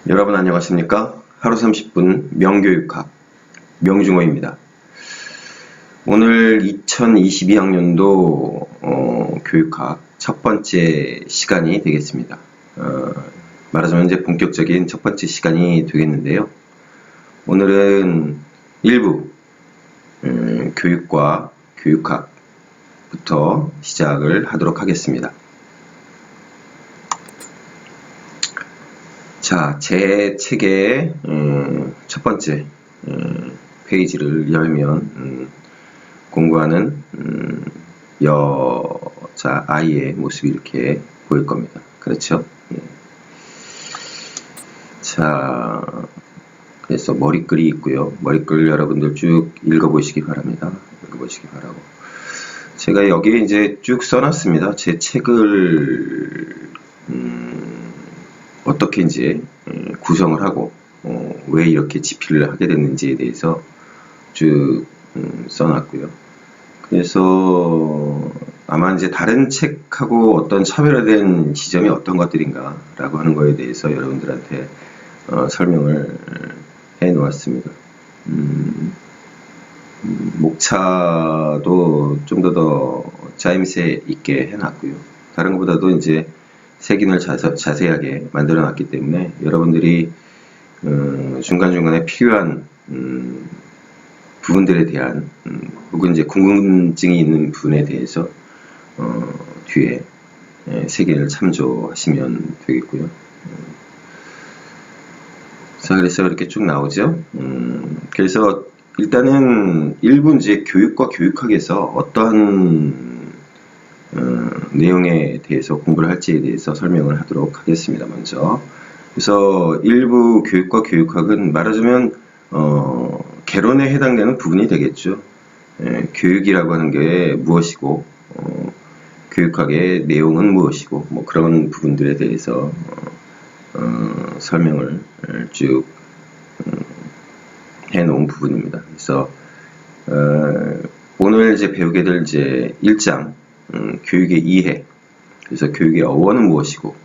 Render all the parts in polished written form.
여러분 안녕하십니까? 하루 30분 명교육학 명중호입니다. 오늘 2022학년도 교육학 첫 번째 시간이 되겠습니다. 말하자면 이제 본격적인 첫 번째 시간이 되겠는데요. 오늘은 일부 교육과 교육학부터 시작을 하도록 하겠습니다. 자, 제 책의 첫 번째 페이지를 열면 공부하는 여자 아이의 모습이 이렇게 보일 겁니다. 그렇죠? 예. 자, 그래서 머리글이 있고요. 머리글 여러분들 쭉 읽어보시기 바랍니다. 읽어보시기 바라고. 제가 여기에 이제 쭉 써놨습니다. 제 책을 어떻게 이제 구성을 하고 왜 이렇게 집필을 하게 됐는지에 대해서 쭉 써놨고요. 그래서 아마 이제 다른 책하고 어떤 차별화된 지점이 어떤 것들인가 라고 하는 거에 대해서 여러분들한테 설명을 해 놓았습니다. 목차도 좀 더 짜임새 있게 해놨고요. 다른 것보다도 이제 색인을 자세하게 만들어 놨기 때문에 여러분들이 중간중간에 필요한 부분들에 대한 혹은 이제 궁금증이 있는 부분에 대해서 뒤에 색인을 참조하시면 되겠고요. 자, 그래서 이렇게 쭉 나오죠. 그래서 일단은 일부 이제 교육과 교육학에서 어떠한 내용에 대해서 공부를 할지에 대해서 설명을 하도록 하겠습니다. 먼저. 그래서 일부 교육과 교육학은 말하자면 개론에 해당되는 부분이 되겠죠. 교육이라고 하는 게 무엇이고 교육학의 내용은 무엇이고 뭐 그런 부분들에 대해서 설명을 쭉 해놓은 부분입니다. 그래서 오늘 이제 배우게 될 이제 1장 교육의 이해, 그래서 교육의 어원은 무엇이고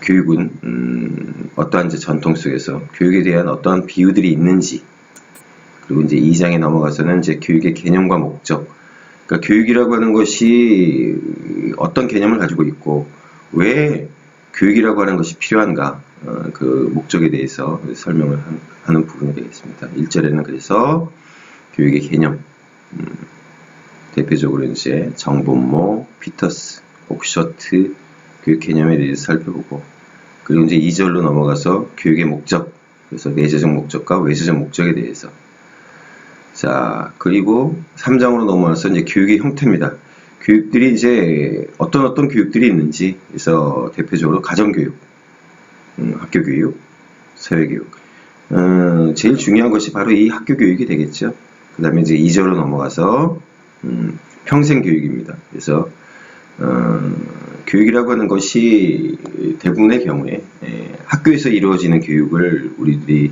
교육은 어떠한 이제 전통 속에서 교육에 대한 어떠한 비유들이 있는지, 그리고 이제 2장에 넘어가서는 이제 교육의 개념과 목적, 그러니까 교육이라고 하는 것이 어떤 개념을 가지고 있고 왜 교육이라고 하는 것이 필요한가, 그 목적에 대해서 설명을 하는 부분이 되겠습니다. 1절에는 그래서 교육의 개념, 대표적으로 이제 정본모, 피터스, 옥셔트 교육 개념에 대해서 살펴보고, 그리고 이제 2절로 넘어가서 교육의 목적, 그래서 내재적 목적과 외재적 목적에 대해서. 자, 그리고 3장으로 넘어와서 이제 교육의 형태입니다. 교육들이 이제 어떤 교육들이 있는지, 그래서 대표적으로 가정교육, 학교교육, 사회교육. 제일 중요한 것이 바로 이 학교교육이 되겠죠. 그 다음에 이제 2절로 넘어가서 평생교육입니다. 그래서 교육이라고 하는 것이 대부분의 경우에 학교에서 이루어지는 교육을 우리들이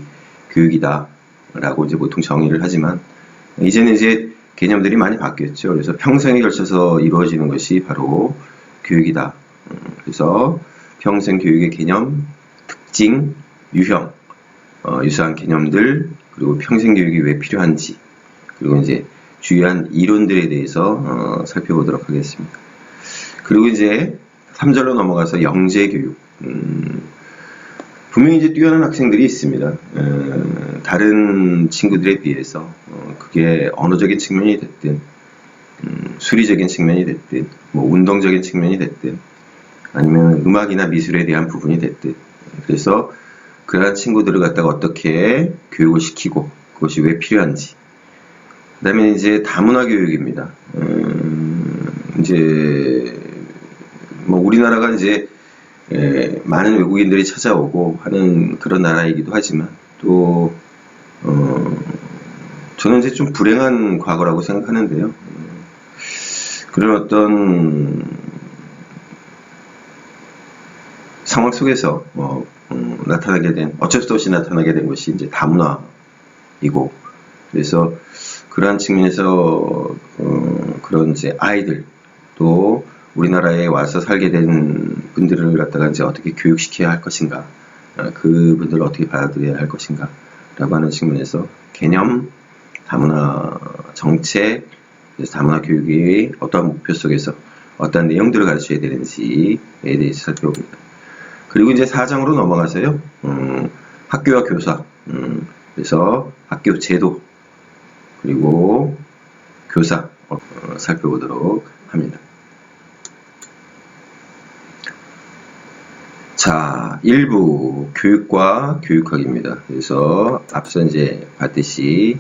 교육이다 라고 이제 보통 정의를 하지만, 이제는 이제 개념들이 많이 바뀌었죠. 그래서 평생에 걸쳐서 이루어지는 것이 바로 교육이다. 그래서 평생 교육의 개념, 특징, 유형, 유사한 개념들, 그리고 평생 교육이 왜 필요한지, 그리고 이제 주요한 이론들에 대해서 살펴보도록 하겠습니다. 그리고 이제 3절로 넘어가서 영재교육. 분명히 이제 뛰어난 학생들이 있습니다. 다른 친구들에 비해서 그게 언어적인 측면이 됐든 수리적인 측면이 됐든 뭐 운동적인 측면이 됐든 아니면 음악이나 미술에 대한 부분이 됐든, 그래서 그러한 친구들을 갖다가 어떻게 교육을 시키고 그것이 왜 필요한지. 그 다음에 이제 다문화 교육입니다. 이제 뭐 우리나라가 이제 많은 외국인들이 찾아오고 하는 그런 나라이기도 하지만, 또 저는 이제 좀 불행한 과거라고 생각하는데요. 그런 어떤 상황 속에서 나타나게 된, 어쩔 수 없이 나타나게 된 것이 이제 다문화이고, 그래서 그러한 측면에서 그런 이제 아이들, 또 우리나라에 와서 살게 된 분들을 갖다가 이제 어떻게 교육시켜야 할 것인가, 그분들을 어떻게 받아들여야 할 것인가 라고 하는 측면에서 개념, 다문화 정책, 다문화 교육의 어떠한 목표 속에서 어떤 내용들을 가르쳐야 되는지에 대해서 살펴봅니다. 그리고 이제 4장으로 넘어가서요, 학교와 교사, 그래서 학교 제도, 그리고 교사 살펴보도록 합니다. 자, 1부 교육과 교육학입니다. 그래서 앞서 이제 봤듯이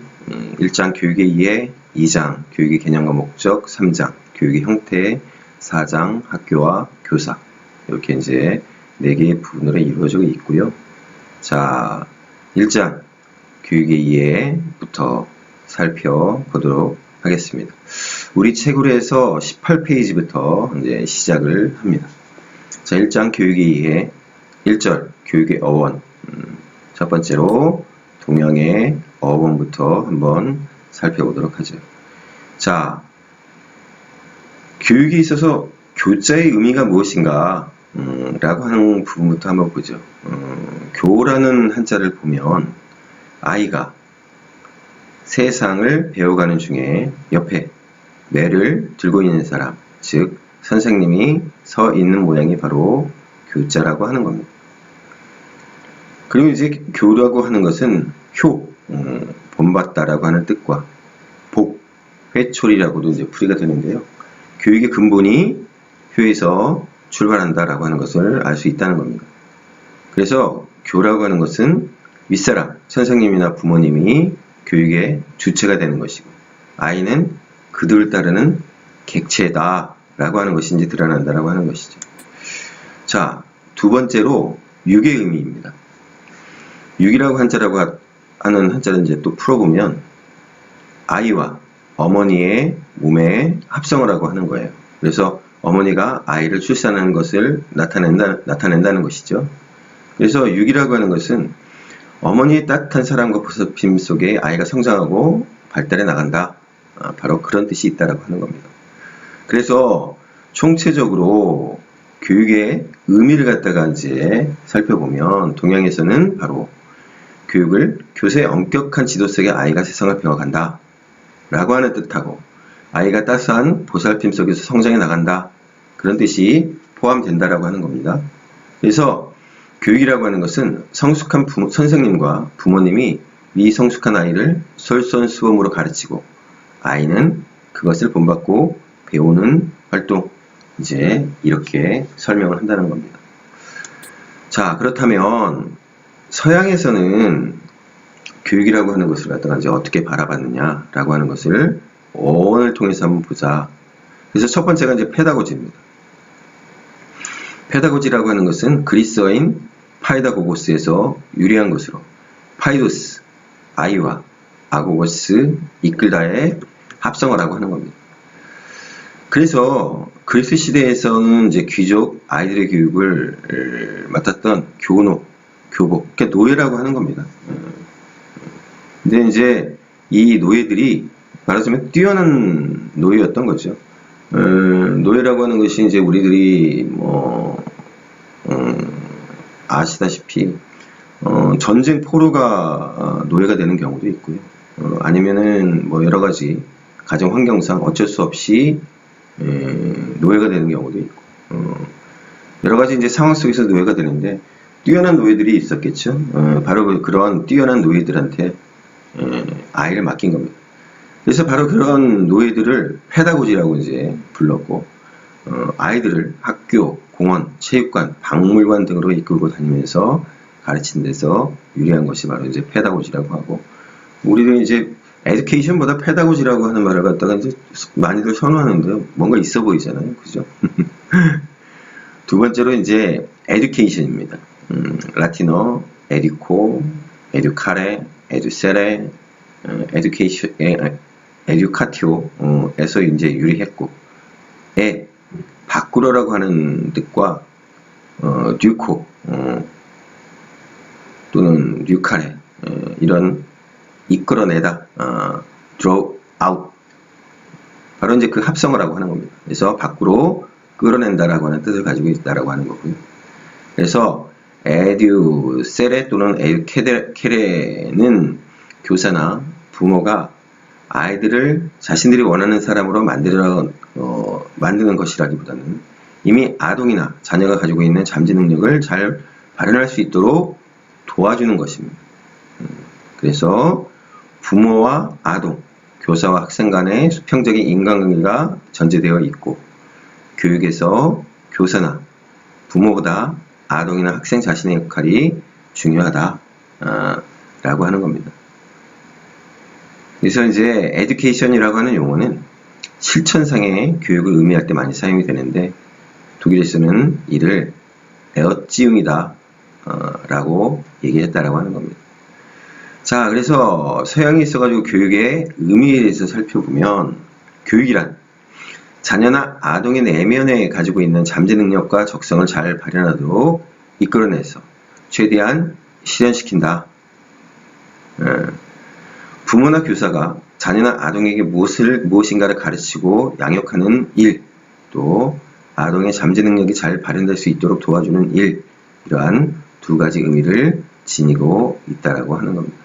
1장 교육의 이해, 2장 교육의 개념과 목적, 3장 교육의 형태, 4장 학교와 교사, 이렇게 이제 4개의 부분으로 이루어지고 있고요. 자, 1장 교육의 이해부터 살펴보도록 하겠습니다. 우리 책으로 해서 18페이지부터 이제 시작을 합니다. 자, 1장 교육의 이해, 1절 교육의 어원. 첫 번째로 동양의 어원부터 한번 살펴보도록 하죠. 자, 교육에 있어서 교자의 의미가 무엇인가 라고 하는 부분부터 한번 보죠. 교라는 한자를 보면 아이가 세상을 배워가는 중에 옆에 매를 들고 있는 사람, 즉 선생님이 서 있는 모양이 바로 교자라고 하는 겁니다. 그리고 이제 교라고 하는 것은 효, 본받다라고 하는 뜻과 복, 회초리라고도 이제 풀이가 되는데요. 교육의 근본이 효에서 출발한다라고 하는 것을 알 수 있다는 겁니다. 그래서 교라고 하는 것은 윗사람, 선생님이나 부모님이 교육의 주체가 되는 것이고, 아이는 그들을 따르는 객체다 라고 하는 것이 이제 드러난다라고 하는 것이죠. 자, 두 번째로 육의 의미입니다. 육이라고 한자라고 하는 한자를 이제 또 풀어보면 아이와 어머니의 몸의 합성을 하고 하는 거예요. 그래서 어머니가 아이를 출산하는 것을 나타낸다는 것이죠. 그래서 육이라고 하는 것은 어머니의 따뜻한 사랑과 보살핌 속에 아이가 성장하고 발달해 나간다. 바로 그런 뜻이 있다라고 하는 겁니다. 그래서 총체적으로 교육의 의미를 갖다가 이제 살펴보면 동양에서는 바로 교육을 교사의 엄격한 지도 속에 아이가 세상을 배워간다 라고 하는 뜻하고, 아이가 따스한 보살핌 속에서 성장해 나간다, 그런 뜻이 포함된다라고 하는 겁니다. 그래서 교육이라고 하는 것은 성숙한 선생님과 부모님이 미성숙한 아이를 솔선수범으로 가르치고 아이는 그것을 본받고 배우는 활동, 이제 이렇게 설명을 한다는 겁니다. 자, 그렇다면 서양에서는 교육이라고 하는 것을 갖다가 이제 어떻게 바라봤느냐라고 하는 것을 어원을 통해서 한번 보자. 그래서 첫 번째가 이제 페다고지입니다. 페다고지라고 하는 것은 그리스어인 파이다고고스에서 유래한 것으로 파이도스, 아이와 아고고스, 이끌다의 합성어라고 하는 겁니다. 그래서 그리스 시대에서는 이제 귀족 아이들의 교육을 맡았던 교노, 교복, 그러니까 노예라고 하는 겁니다. 근데 이제 이 노예들이 말하자면 뛰어난 노예였던 거죠. 노예라고 하는 것이 이제 우리들이 아시다시피 전쟁 포로가 노예가 되는 경우도 있고요. 아니면은 뭐 여러 가지 가정 환경상 어쩔 수 없이 노예가 되는 경우도 있고, 여러 가지 이제 상황 속에서 노예가 되는데 뛰어난 노예들이 있었겠죠. 바로 그런 뛰어난 노예들한테 아이를 맡긴 겁니다. 그래서 바로 그런 노예들을 페다고지라고 이제 불렀고, 아이들을 학교, 공원, 체육관, 박물관 등으로 이끌고 다니면서 가르치는 데서 유리한 것이 바로 이제 페다고지라고 하고, 우리도 이제 에듀케이션보다 페다고지라고 하는 말을 갖다가 이제 많이들 선호하는데요. 뭔가 있어 보이잖아요. 그죠? 두 번째로 이제 에듀케이션입니다. 라틴어 에듀코, 에듀카레, 에듀세레, 에듀케이션, 에듀카티오에서 이제 유래했고, 바꾸러라고 하는 뜻과 듀코 또는 듀카레, 이런 이끌어내다, draw out, 바로 이제 그 합성어라고 하는 겁니다. 그래서 밖으로 끌어낸다라고 하는 뜻을 가지고 있다라고 하는 거고요. 그래서 에듀세레 또는 에듀케레는 교사나 부모가 아이들을 자신들이 원하는 사람으로 만드는 것이라기보다는 이미 아동이나 자녀가 가지고 있는 잠재 능력을 잘 발현할 수 있도록 도와주는 것입니다. 그래서 부모와 아동, 교사와 학생 간의 수평적인 인간관계가 전제되어 있고 교육에서 교사나 부모보다 아동이나 학생 자신의 역할이 중요하다 라고 하는 겁니다. 그래서 이제 education이라고 하는 용어는 실천상의 교육을 의미할 때 많이 사용이 되는데 독일에서는 이를 에어지움이다 라고 얘기했다라고 하는 겁니다. 자, 그래서 서양에 있어가지고 교육의 의미에 대해서 살펴보면 교육이란 자녀나 아동의 내면에 가지고 있는 잠재 능력과 적성을 잘 발현하도록 이끌어내서 최대한 실현시킨다. 부모나 교사가 자녀나 아동에게 무엇인가를 가르치고 양육하는 일, 또 아동의 잠재 능력이 잘 발현될 수 있도록 도와주는 일, 이러한 두 가지 의미를 지니고 있다라고 하는 겁니다.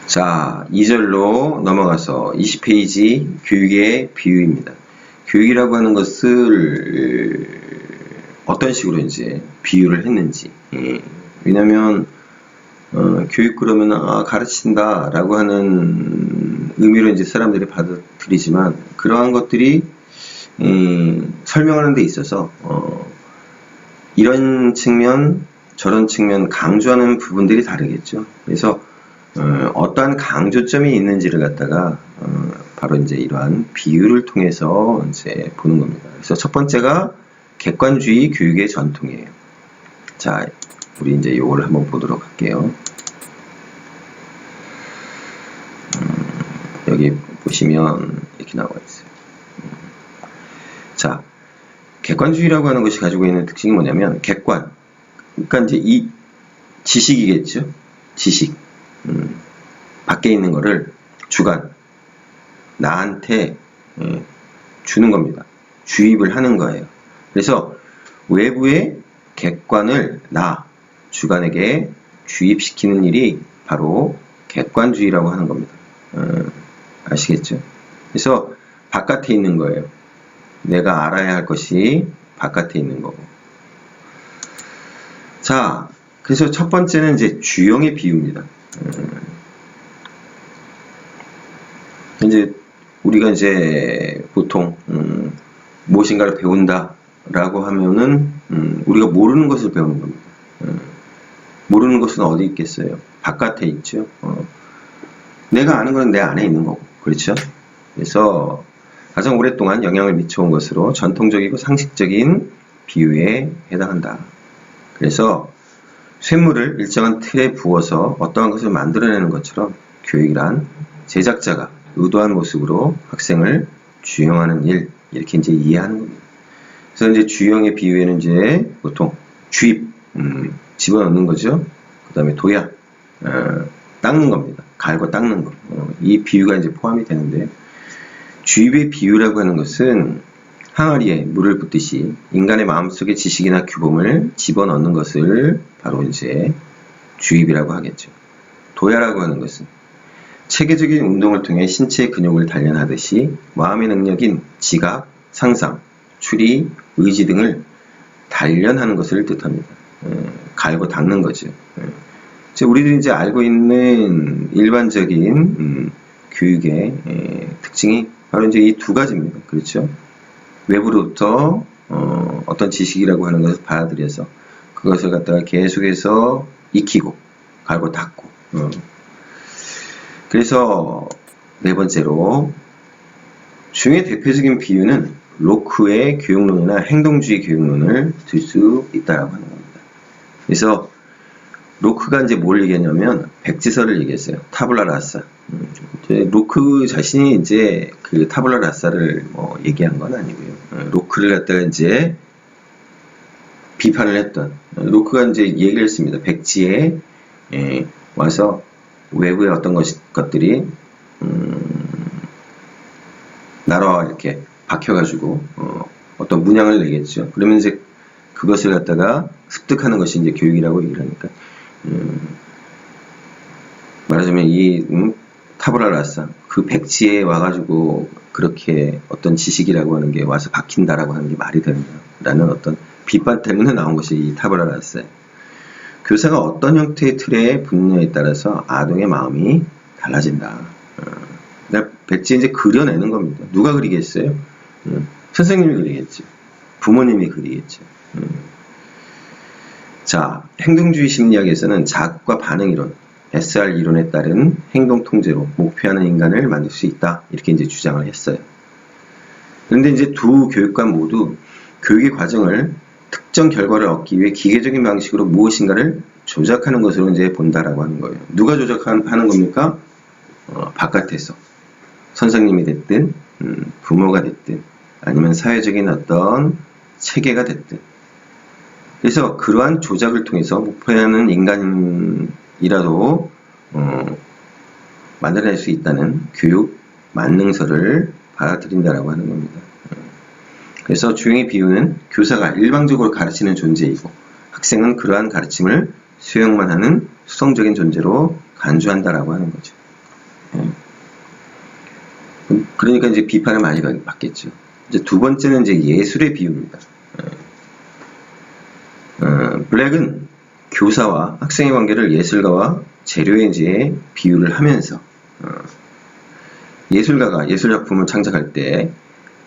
자, 2절로 넘어가서 20페이지 교육의 비유입니다. 교육이라고 하는 것을 어떤 식으로 이제 비유를 했는지. 왜냐면, 교육 그러면, 가르친다 라고 하는 의미로 이제 사람들이 받아들이지만, 그러한 것들이, 설명하는 데 있어서, 이런 측면, 저런 측면 강조하는 부분들이 다르겠죠. 그래서, 어떠한 강조점이 있는지를 갖다가 바로 이제 이러한 비유를 통해서 이제 보는 겁니다. 그래서 첫 번째가 객관주의 교육의 전통이에요. 자, 우리 이제 이걸 한번 보도록 할게요. 여기 보시면 이렇게 나와 있어요. 자, 객관주의라고 하는 것이 가지고 있는 특징이 뭐냐면 객관. 그러니까 이제 이 지식이겠죠. 지식. 밖에 있는 거를 주관, 나한테 주는 겁니다. 주입을 하는 거예요. 그래서 외부의 객관을 주관에게 주입시키는 일이 바로 객관주의라고 하는 겁니다. 아시겠죠? 그래서 바깥에 있는 거예요. 내가 알아야 할 것이 바깥에 있는 거고. 자, 그래서 첫 번째는 이제 주형의 비유입니다. 이제 우리가 이제 보통 무엇인가를 배운다라고 하면은 우리가 모르는 것을 배우는 겁니다. 모르는 것은 어디 있겠어요? 바깥에 있죠. 내가 아는 것은 내 안에 있는 거고, 그렇죠? 그래서 가장 오랫동안 영향을 미쳐온 것으로 전통적이고 상식적인 비유에 해당한다. 그래서 쇳물을 일정한 틀에 부어서 어떠한 것을 만들어내는 것처럼 교육이란 제작자가 의도한 모습으로 학생을 주형하는 일, 이렇게 이제 이해하는 겁니다. 그래서 이제 주형의 비유에는 이제 보통 주입, 집어넣는 거죠. 그 다음에 도야, 닦는 겁니다. 갈고 닦는 거. 이 비유가 이제 포함이 되는데, 주입의 비유라고 하는 것은 항아리에 물을 붓듯이 인간의 마음속에 지식이나 규범을 집어넣는 것을 바로 이제 주입이라고 하겠죠. 도야라고 하는 것은 체계적인 운동을 통해 신체의 근육을 단련하듯이 마음의 능력인 지각, 상상, 추리, 의지 등을 단련하는 것을 뜻합니다. 갈고 닦는 거죠. 우리들이 이제 알고 있는 일반적인 교육의 특징이 바로 이제 이 두 가지입니다. 그렇죠? 외부로부터 어떤 지식이라고 하는 것을 받아들여서 그것을 갖다가 계속해서 익히고 갈고 닦고. 그래서 네 번째로 중의 대표적인 비유는 로크의 교육론이나 행동주의 교육론을 들 수 있다라고 하는 겁니다. 그래서 로크가 이제 뭘 얘기했냐면 백지설을 얘기했어요. 타블라 라사. 로크 자신이 이제 그 타블라 라사를 얘기한 건 아니고요. 로크를 갖다가 이제 비판을 했던 로크가 이제 얘기를 했습니다. 백지에 와서 외부의 어떤 것들이 나라와 이렇게 박혀가지고 어떤 문양을 내겠죠. 그러면 이제 그것을 갖다가 습득하는 것이 이제 교육이라고 얘기를 하니까 말하자면 이 타브라 라사 그 백지에 와가지고 그렇게 어떤 지식이라고 하는 게 와서 박힌다라고 하는 게 말이 되느냐라는 어떤 비판 때문에 나온 것이 이 타브라 라사예요. 교사가 어떤 형태의 틀에 붙느냐에 따라서 아동의 마음이 달라진다. 그러니까 백지에 이제 그려내는 겁니다. 누가 그리겠어요? 선생님이 그리겠죠. 부모님이 그리겠죠. 자, 행동주의 심리학에서는 자극과 반응 이론, SR 이론에 따른 행동 통제로 목표하는 인간을 만들 수 있다. 이렇게 이제 주장을 했어요. 그런데 이제 두 교육관 모두 교육의 과정을 특정 결과를 얻기 위해 기계적인 방식으로 무엇인가를 조작하는 것으로 이제 본다라고 하는 거예요. 누가 조작하는 겁니까? 바깥에서. 선생님이 됐든, 부모가 됐든, 아니면 사회적인 어떤 체계가 됐든. 그래서 그러한 조작을 통해서 목표하는 인간이라도 만들어낼 수 있다는 교육 만능설을 받아들인다라고 하는 겁니다. 그래서 주형의 비유는 교사가 일방적으로 가르치는 존재이고 학생은 그러한 가르침을 수용만 하는 수성적인 존재로 간주한다라고 하는 거죠. 그러니까 이제 비판을 많이 받겠죠. 이제 두 번째는 이제 예술의 비유입니다. 블랙은 교사와 학생의 관계를 예술가와 재료의 이제 비유를 하면서 예술가가 예술 작품을 창작할 때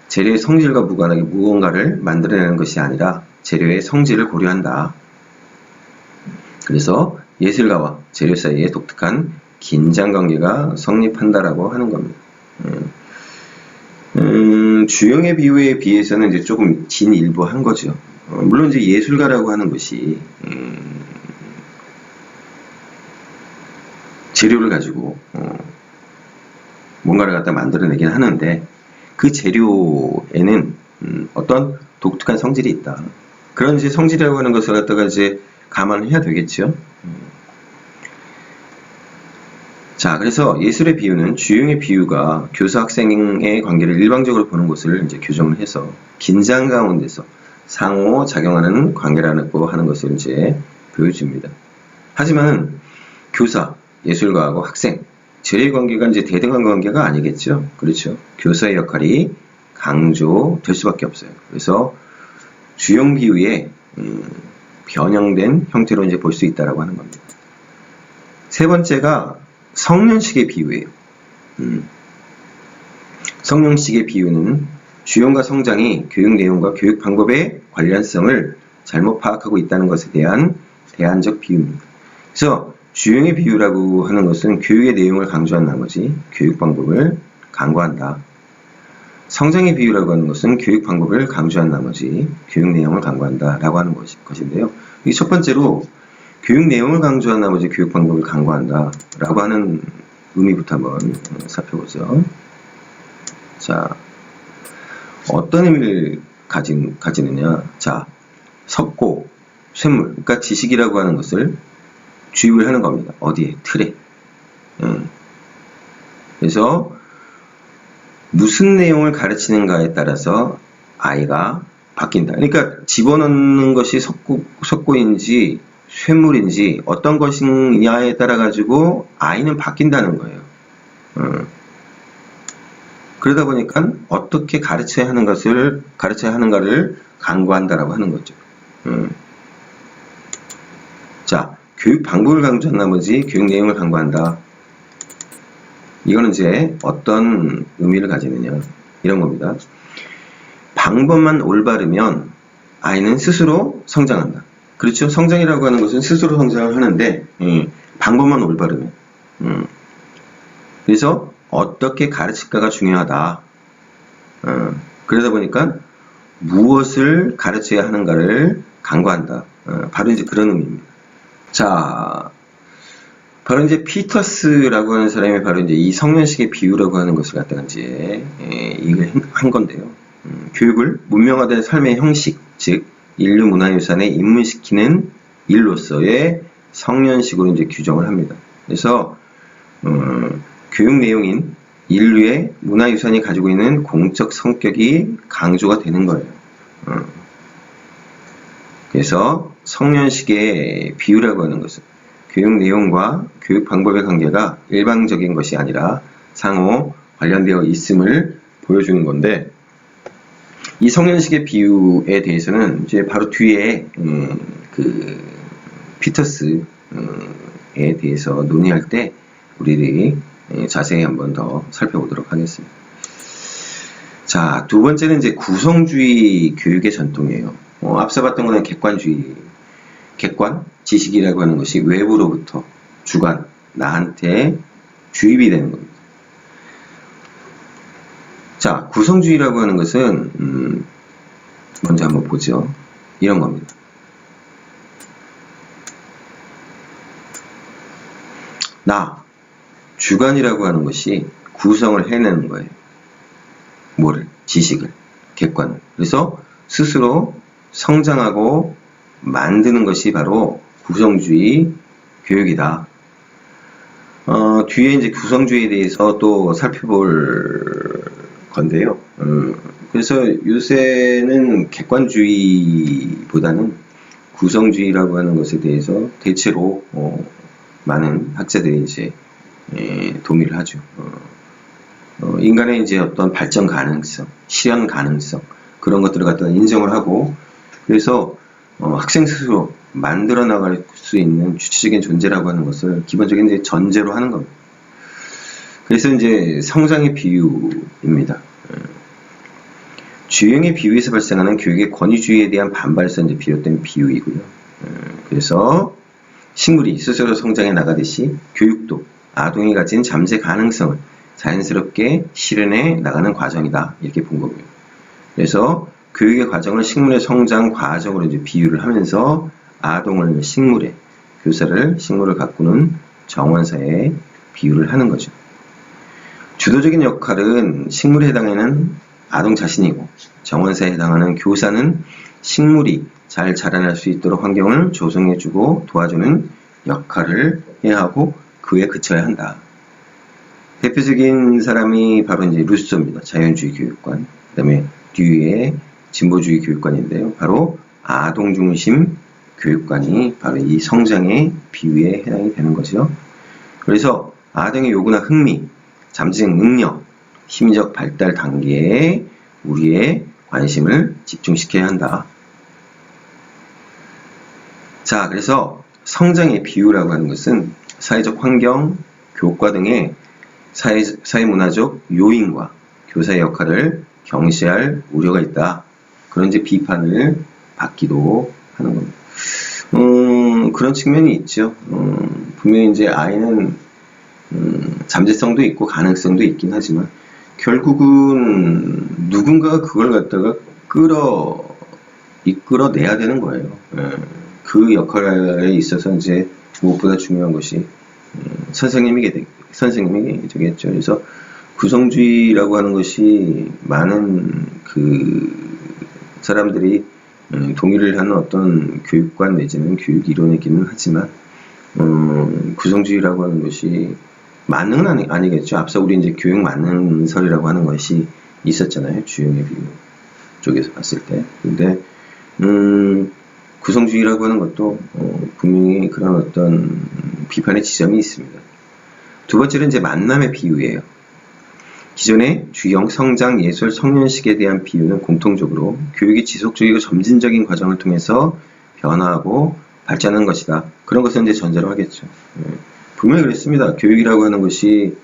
재료의 성질과 무관하게 무언가를 만들어내는 것이 아니라 재료의 성질을 고려한다. 그래서 예술가와 재료 사이에 독특한 긴장관계가 성립한다라고 하는 겁니다. 주형의 비유에 비해서는 이제 조금 긴 일부 한 거죠. 물론 이제 예술가라고 하는 것이 재료를 가지고 뭔가를 갖다 만들어내긴 하는데 그 재료에는 어떤 독특한 성질이 있다. 그런 이제 성질이라고 하는 것을 갖다가 이제 감안을 해야 되겠죠. 자, 그래서 예술의 비유는 주형의 비유가 교사 학생의 관계를 일방적으로 보는 것을 이제 규정을 해서 긴장 가운데서 상호 작용하는 관계라고 하는 것을 이제 보여줍니다. 하지만 교사, 예술가하고 학생, 재료의 관계가 이제 대등한 관계가 아니겠죠. 그렇죠. 교사의 역할이 강조될 수밖에 없어요. 그래서 주형 비유의 변형된 형태로 이제 볼 수 있다라고 하는 겁니다. 세 번째가 성년식의 비유예요. 성년식의 비유는 주형과 성장이 교육 내용과 교육 방법의 관련성을 잘못 파악하고 있다는 것에 대한 대안적 비유입니다. 그래서 주형의 비유라고 하는 것은 교육의 내용을 강조한 나머지 교육 방법을 간과한다. 성장의 비유라고 하는 것은 교육 방법을 강조한 나머지 교육 내용을 간과한다 라고 하는 것인데요. 이 첫 번째로 교육 내용을 강조한 나머지 교육 방법을 간과한다 라고 하는 의미부터 한번 살펴보죠. 자, 어떤 의미를 가지느냐. 자, 석고, 쇠물, 그러니까 지식이라고 하는 것을 주입을 하는 겁니다. 어디에? 틀에. 그래서 무슨 내용을 가르치는가에 따라서 아이가 바뀐다. 그러니까 집어넣는 것이 석고인지 쇠물인지 어떤 것이냐에 따라 가지고 아이는 바뀐다는 거예요. 그러다 보니까 어떻게 가르쳐야 하는가를 간과한다라고 하는 거죠. 자, 교육 방법을 강조한 나머지 교육 내용을 간과한다. 이거는 이제 어떤 의미를 가지느냐 이런 겁니다. 방법만 올바르면 아이는 스스로 성장한다. 그렇죠? 성장이라고 하는 것은 스스로 성장을 하는데 방법만 올바르면 그래서 어떻게 가르칠까가 중요하다. 그러다 보니까 무엇을 가르쳐야 하는가를 간과한다. 바로 이제 그런 의미입니다. 자, 바로 이제 피터스라고 하는 사람이 바로 이제 이 성년식의 비유라고 하는 것을 갖다가 이제 얘기를 한 건데요. 교육을 문명화된 삶의 형식, 즉 인류 문화유산에 입문시키는 일로서의 성년식으로 이제 규정을 합니다. 그래서 교육 내용인 인류의 문화유산이 가지고 있는 공적 성격이 강조가 되는 거예요. 그래서 성년식의 비유라고 하는 것은 교육 내용과 교육 방법의 관계가 일방적인 것이 아니라 상호 관련되어 있음을 보여주는 건데, 이 성년식의 비유에 대해서는 이제 바로 뒤에 그 피터스에 대해서 논의할 때 우리들이 자세히 한번 더 살펴보도록 하겠습니다. 자, 두 번째는 이제 구성주의 교육의 전통이에요. 앞서 봤던 거는 객관주의. 객관, 지식이라고 하는 것이 외부로부터 주관, 나한테 주입이 되는 겁니다. 자, 구성주의라고 하는 것은 먼저 한번 보죠. 이런 겁니다. 나, 주관이라고 하는 것이 구성을 해내는 거예요. 뭐를? 지식을, 객관을. 그래서 스스로 성장하고 만드는 것이 바로 구성주의 교육이다. 뒤에 이제 구성주의에 대해서 또 살펴볼 건데요. 그래서 요새는 객관주의보다는 구성주의라고 하는 것에 대해서 대체로 많은 학자들이 이제 동의를 하죠. 인간의 이제 어떤 발전 가능성, 실현 가능성, 그런 것들을 갖다가 인정을 하고, 그래서 학생 스스로 만들어 나갈 수 있는 주체적인 존재라고 하는 것을 기본적인 이제 전제로 하는 겁니다. 그래서 이제 성장의 비유입니다. 주형의 비유에서 발생하는 교육의 권위주의에 대한 반발에서 이제 비롯된 비유이고요. 그래서 식물이 스스로 성장해 나가듯이 교육도 아동이 가진 잠재 가능성을 자연스럽게 실현해 나가는 과정이다, 이렇게 본 거고요. 그래서 교육의 과정을 식물의 성장 과정으로 이제 비유를 하면서 아동을 식물에, 교사를 식물을 가꾸는 정원사에 비유를 하는 거죠. 주도적인 역할은 식물에 해당하는 아동 자신이고, 정원사에 해당하는 교사는 식물이 잘 자라날 수 있도록 환경을 조성해주고 도와주는 역할을 해야 하고 그에 그쳐야 한다. 대표적인 사람이 바로 이제 루소입니다. 자연주의 교육관. 그 다음에 뒤에 진보주의 교육관인데요. 바로 아동 중심 교육관이 바로 이 성장의 비유에 해당이 되는 거죠. 그래서 아동의 요구나 흥미, 잠재적 능력, 심리적 발달 단계에 우리의 관심을 집중시켜야 한다. 자, 그래서 성장의 비유라고 하는 것은 사회적 환경, 교과 등의 사회문화적 요인과 교사의 역할을 경시할 우려가 있다. 그런 이제 비판을 받기도 하는 겁니다. 그런 측면이 있죠. 분명히 이제 아이는 잠재성도 있고 가능성도 있긴 하지만 결국은 누군가가 그걸 갖다가 이끌어내야 되는 거예요. 그 역할에 있어서 이제 무엇보다 중요한 것이 선생님이 되겠죠. 그래서 구성주의라고 하는 것이 많은 그 사람들이 동의를 하는 어떤 교육관 내지는 교육 이론이기는 하지만 구성주의라고 하는 것이 만능은 아니겠죠. 앞서 우리 이제 교육 만능설이라고 하는 것이 있었잖아요. 주형의 비유 쪽에서 봤을 때. 근데 구성주의라고 하는 것도 분명히 그런 어떤 비판의 지점이 있습니다. 두 번째는 이제 만남의 비유예요. 기존의 주형, 성장, 예술, 성년식에 대한 비유는 공통적으로 교육이 지속적이고 점진적인 과정을 통해서 변화하고 발전하는 것이다. 그런 것을 이제 전제로 하겠죠. 분명히 그랬습니다. 교육이라고 하는 것이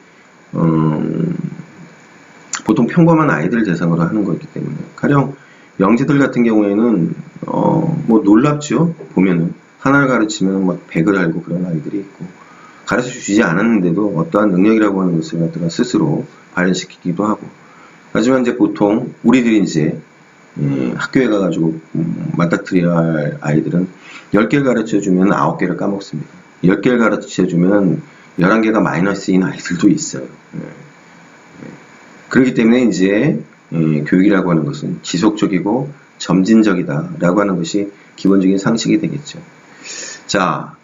보통 평범한 아이들 대상으로 하는 거기 때문에 가령 영재들 같은 경우에는 뭐 놀랍죠. 보면은 하나를 가르치면 막 100을 알고 그런 아이들이 있고, 가르쳐 주지 않았는데도 어떠한 능력이라고 하는 것을 갖다가 스스로 발현시키기도 하고. 하지만 이제 보통 우리들이 이제 학교에 가가지고 맞닥뜨려야 할 아이들은 10개를 가르쳐주면 9개를 까먹습니다. 10개를 가르쳐주면 11개가 마이너스인 아이들도 있어요. 그렇기 때문에 이제 교육이라고 하는 것은 지속적이고 점진적이다 라고 하는 것이 기본적인 상식이 되겠죠. 자,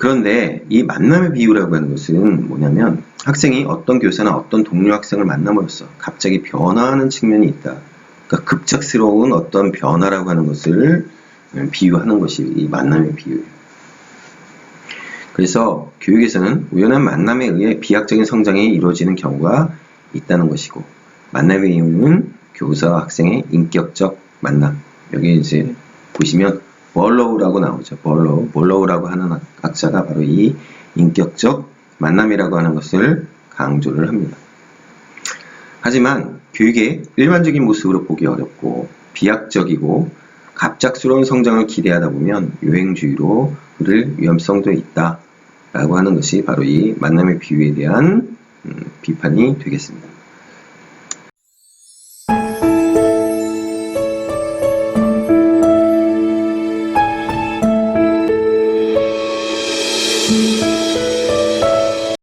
그런데 이 만남의 비유라고 하는 것은 뭐냐면 학생이 어떤 교사나 어떤 동료 학생을 만남으로써 갑자기 변화하는 측면이 있다. 그러니까 급작스러운 어떤 변화라고 하는 것을 비유하는 것이 이 만남의 비유예요. 그래서 교육에서는 우연한 만남에 의해 비약적인 성장이 이루어지는 경우가 있다는 것이고, 만남의 이유는 교사와 학생의 인격적 만남. 여기 이제 보시면 벌로우라고 나오죠. 벌로우라고 하는 학자가 바로 이 인격적 만남이라고 하는 것을 강조를 합니다. 하지만 교육의 일반적인 모습으로 보기 어렵고 비약적이고 갑작스러운 성장을 기대하다 보면 유행주의로 흐를 위험성도 있다라고 하는 것이 바로 이 만남의 비유에 대한 비판이 되겠습니다.